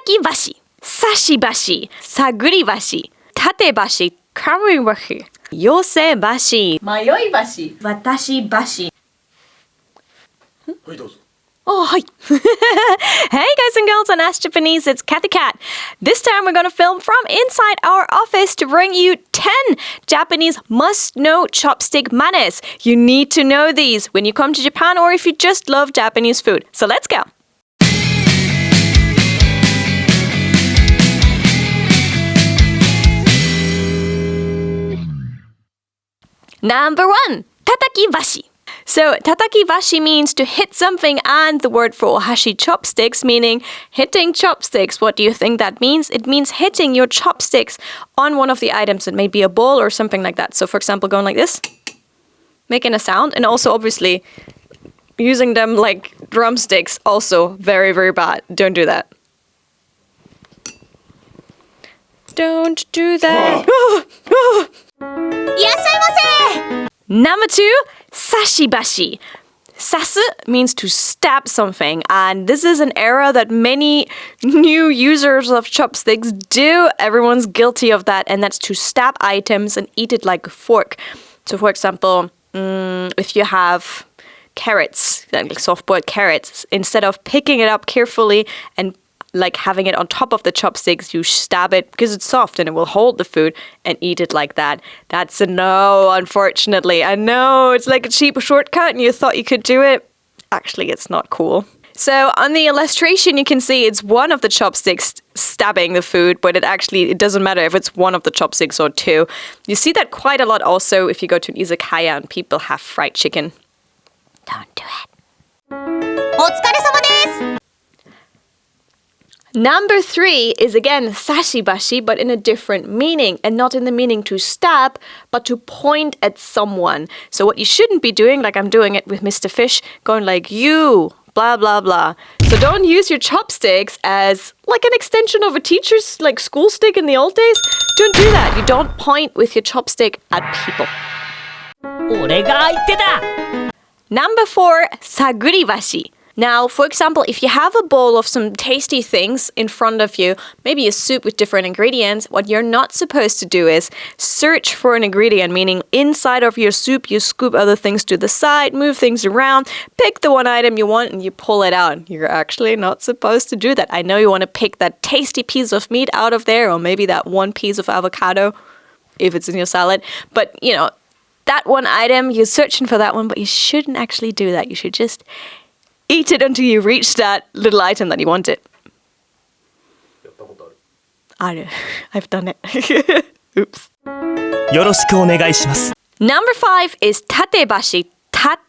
Tataki-bashi, sashi-bashi, saguri-bashi, tate-bashi, kamui-bashi, yose-bashi, mayoi-bashi, watashi-bashi. Oh, hi. Hey guys and girls on Ask Japanese, it's Cathy Cat. This time we're going to film from inside our office to bring you 10 Japanese must-know chopstick manners. You need to know these when you come to Japan or if you just love Japanese food. So let's go. Number 1, tataki-bashi. So, tataki-bashi means to hit something, and the word for ohashi chopsticks meaning hitting chopsticks. What do you think that means? It means hitting your chopsticks on one of the items. It may be a bowl or something like that. So, for example, going like this, making a sound, and also obviously using them like drumsticks, also very, very bad. Don't do that. Don't do that. Number 2, sashi-bashi. Sasu means to stab something, and this is an error that many new users of chopsticks do. Everyone's guilty of that, and that's to stab items and eat it like a fork. So, for example, if you have carrots, like soft-boiled carrots, instead of picking it up carefully and like having it on top of the chopsticks, you stab it because it's soft and it will hold the food and eat it like that. That's a no, unfortunately. I know it's like a cheap shortcut and you thought you could do it. Actually, it's not cool. So on the illustration, you can see it's one of the chopsticks stabbing the food, but it doesn't matter if it's one of the chopsticks or two. You see that quite a lot also if you go to an izakaya and people have fried chicken. Don't do it. Number 3 is again sashi-bashi, but in a different meaning, and not in the meaning to stab, but to point at someone. So what you shouldn't be doing, like I'm doing it with Mr. Fish, going like, you, blah, blah, blah. So don't use your chopsticks as like an extension of a teacher's like school stick in the old days. Don't do that. You don't point with your chopstick at people. Number 4, saguri-bashi. Now, for example, if you have a bowl of some tasty things in front of you, maybe a soup with different ingredients, what you're not supposed to do is search for an ingredient, meaning inside of your soup, you scoop other things to the side, move things around, pick the one item you want, and you pull it out. You're actually not supposed to do that. I know you want to pick that tasty piece of meat out of there, or maybe that one piece of avocado, if it's in your salad, but, you know, that one item, you're searching for that one, but you shouldn't actually do that. You should just eat it until you reach that little item that you wanted. I've done it. Oops. Number 5 is tatebashi.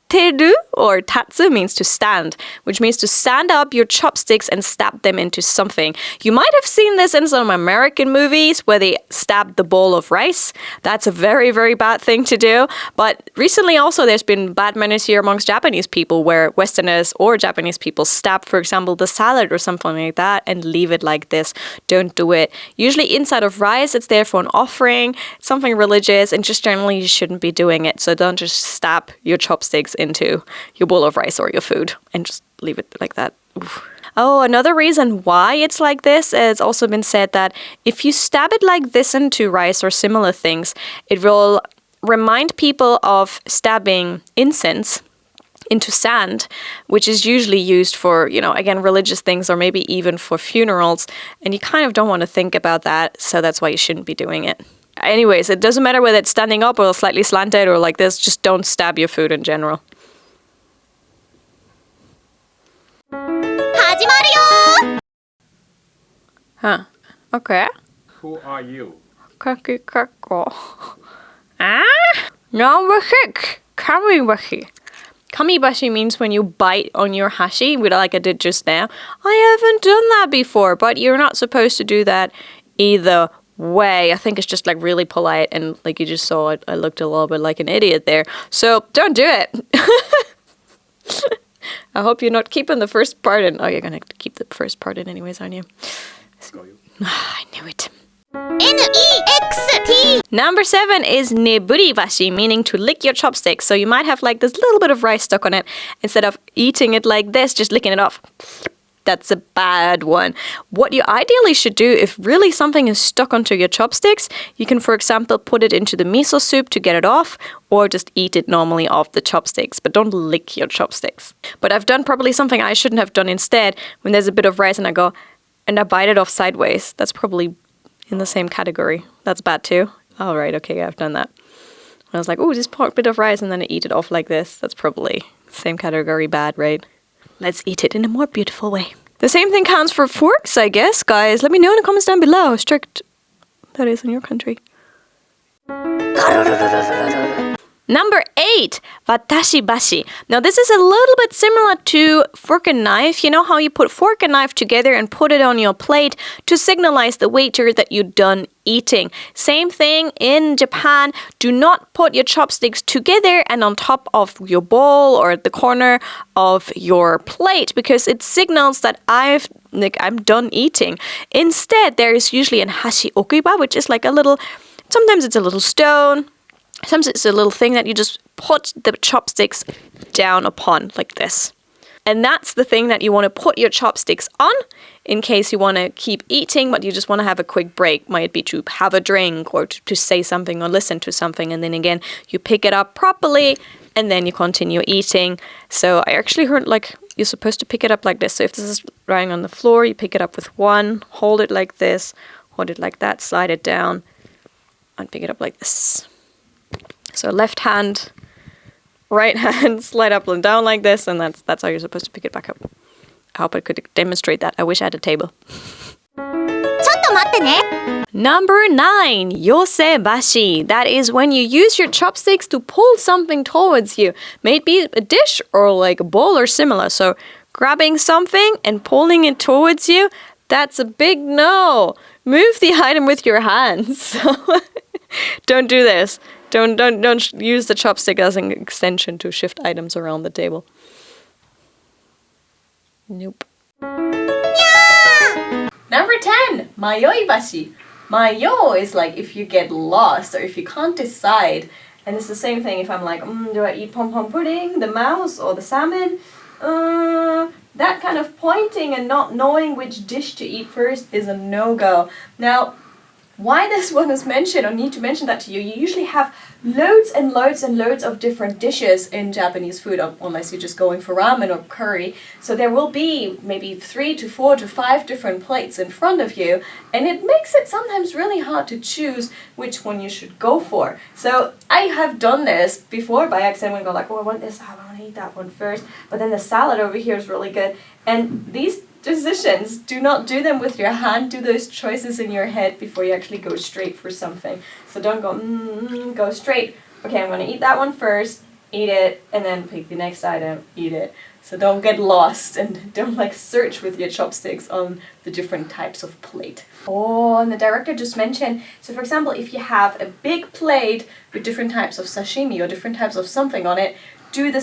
Tateru or tatsu means to stand, which means to stand up your chopsticks and stab them into something. You might have seen this in some American movies where they stab the bowl of rice. That's a very, very bad thing to do. But recently also there's been bad manners here amongst Japanese people where Westerners or Japanese people stab, for example, the salad or something like that and leave it like this. Don't do it. Usually inside of rice, it's there for an offering, something religious, and just generally you shouldn't be doing it. So don't just stab your chopsticks into your bowl of rice or your food and just leave it like that. Oof. Oh, another reason why it's like this, it's also been said that if you stab it like this into rice or similar things, it will remind people of stabbing incense into sand, which is usually used for, you know, again, religious things or maybe even for funerals. And you kind of don't want to think about that, so that's why you shouldn't be doing it. Anyways, it doesn't matter whether it's standing up or slightly slanted or like this, just don't stab your food in general. Huh. Okay. Who are you? Kakikako. Number 6. Kamibashi. Kamibashi means when you bite on your hashi, like I did just now. I haven't done that before, but you're not supposed to do that either way. I think it's just like really polite, and like you just saw it, I looked a little bit like an idiot there. So don't do it. I hope you're not keeping the first part in. Oh, you're gonna keep the first part in anyways, aren't you? I knew it. N-E-X-T. Number 7 is neburibashi, meaning to lick your chopsticks. So you might have like this little bit of rice stuck on it. Instead of eating it like this, just licking it off. That's a bad one. What you ideally should do if really something is stuck onto your chopsticks, you can, for example, put it into the miso soup to get it off, or just eat it normally off the chopsticks, but don't lick your chopsticks. But I've done probably something I shouldn't have done instead. When there's a bit of rice and I bite it off sideways. That's probably in the same category. That's bad too. All right, okay, I've done that. I was like, oh, just pour a bit of rice and then I eat it off like this. That's probably same category bad, right? Let's eat it in a more beautiful way. The same thing counts for forks, I guess, guys. Let me know in the comments down below how strict that is in your country. Number 8, watashi bashi. Now this is a little bit similar to fork and knife. You know how you put fork and knife together and put it on your plate to signalize the waiter that you're done eating. Same thing in Japan. Do not put your chopsticks together and on top of your bowl or at the corner of your plate, because it signals that I'm done eating. Instead, there is usually an hashi okuba, which is like sometimes it's a little stone. Sometimes it's a little thing that you just put the chopsticks down upon like this. And that's the thing that you want to put your chopsticks on in case you want to keep eating, but you just want to have a quick break. Might be to have a drink or to say something or listen to something. And then again, you pick it up properly and then you continue eating. So I actually heard you're supposed to pick it up like this. So if this is lying on the floor, you pick it up with one, hold it like this, hold it like that, slide it down and pick it up like this. So left hand, right hand, slide up and down like this, and that's how you're supposed to pick it back up. I hope I could demonstrate that. I wish I had a table. Number 9, yose bashi. That is when you use your chopsticks to pull something towards you. Maybe a dish or like a bowl or similar. So grabbing something and pulling it towards you, that's a big no. Move the item with your hands. Don't do this. Don't use the chopstick as an extension to shift items around the table. Nope. Yeah! Number 10, mayoi bashi. Mayo is like if you get lost or if you can't decide. And it's the same thing if I'm like, do I eat pom-pom pudding, the mouse, or the salmon? That kind of pointing and not knowing which dish to eat first is a no-go. Now, why this one is mentioned, or need to mention that to you, you usually have loads and loads and loads of different dishes in Japanese food, unless you're just going for ramen or curry. So there will be maybe 3 to 4 to 5 different plates in front of you, and it makes it sometimes really hard to choose which one you should go for. So I have done this before by accident when I go like, oh, I want this, I want to eat that one first, but then the salad over here is really good. And these decisions, do not do them with your hand. Do those choices in your head before you actually go straight for something. So don't go straight. Okay, I'm going to eat that one first, eat it, and then pick the next item, eat it. So don't get lost and don't search with your chopsticks on the different types of plate. Oh, and the director just mentioned, so for example, if you have a big plate with different types of sashimi or different types of something on it,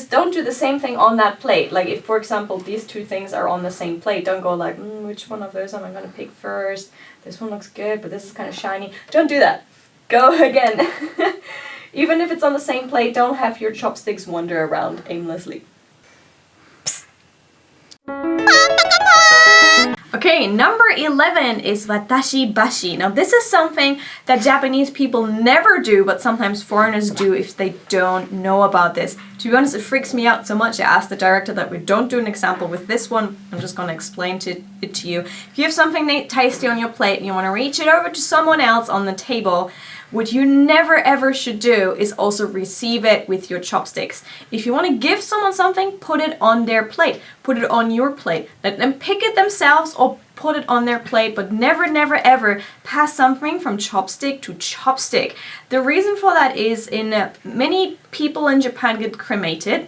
don't do the same thing on that plate. Like if, for example, these two things are on the same plate, don't go like, which one of those am I going to pick first? This one looks good, but this is kind of shiny. Don't do that. Go again. Even if it's on the same plate, don't have your chopsticks wander around aimlessly. Okay, number 11 is watashi bashi. Now this is something that Japanese people never do, but sometimes foreigners do if they don't know about this. To be honest, it freaks me out so much. I asked the director that we don't do an example with this one. I'm just going to explain it to you. If you have something tasty on your plate and you want to reach it over to someone else on the table, what you never ever should do is also receive it with your chopsticks. If you want to give someone something, put it on their plate. Put it on your plate. Let them pick it themselves or put it on their plate, but never, never, ever pass something from chopstick to chopstick. The reason for that is many people in Japan get cremated,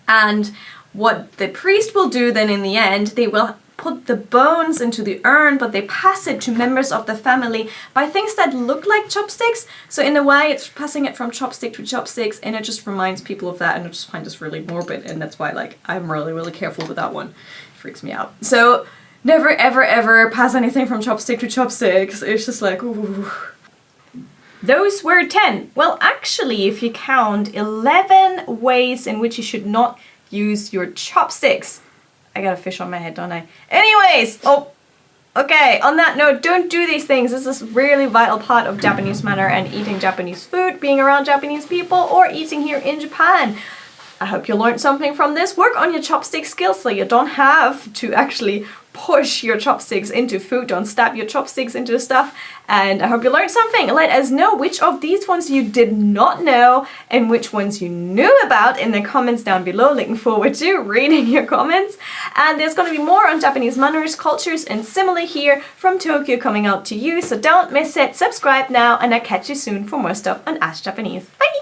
and what the priest will do then in the end, they will put the bones into the urn, but they pass it to members of the family by things that look like chopsticks. So in a way, it's passing it from chopstick to chopsticks, and it just reminds people of that, and I just find this really morbid, and that's why I'm really, really careful with that one. It freaks me out. So never, ever, ever pass anything from chopstick to chopsticks. It's just like, ooh. Those were 10. Well, actually, if you count 11 ways in which you should not use your chopsticks. I got a fish on my head, don't I? Anyways, oh, okay, on that note, don't do these things. This is a really vital part of Japanese manner and eating Japanese food, being around Japanese people, or eating here in Japan. I hope you learned something from this. Work on your chopstick skills so you don't have to actually push your chopsticks into food. Don't stab your chopsticks into stuff. And I hope you learned something. Let us know which of these ones you did not know and which ones you knew about in the comments down below. Looking forward to reading your comments. And there's going to be more on Japanese manners, cultures, and simile here from Tokyo coming out to you. So don't miss it. Subscribe now, and I'll catch you soon for more stuff on Ask Japanese. Bye!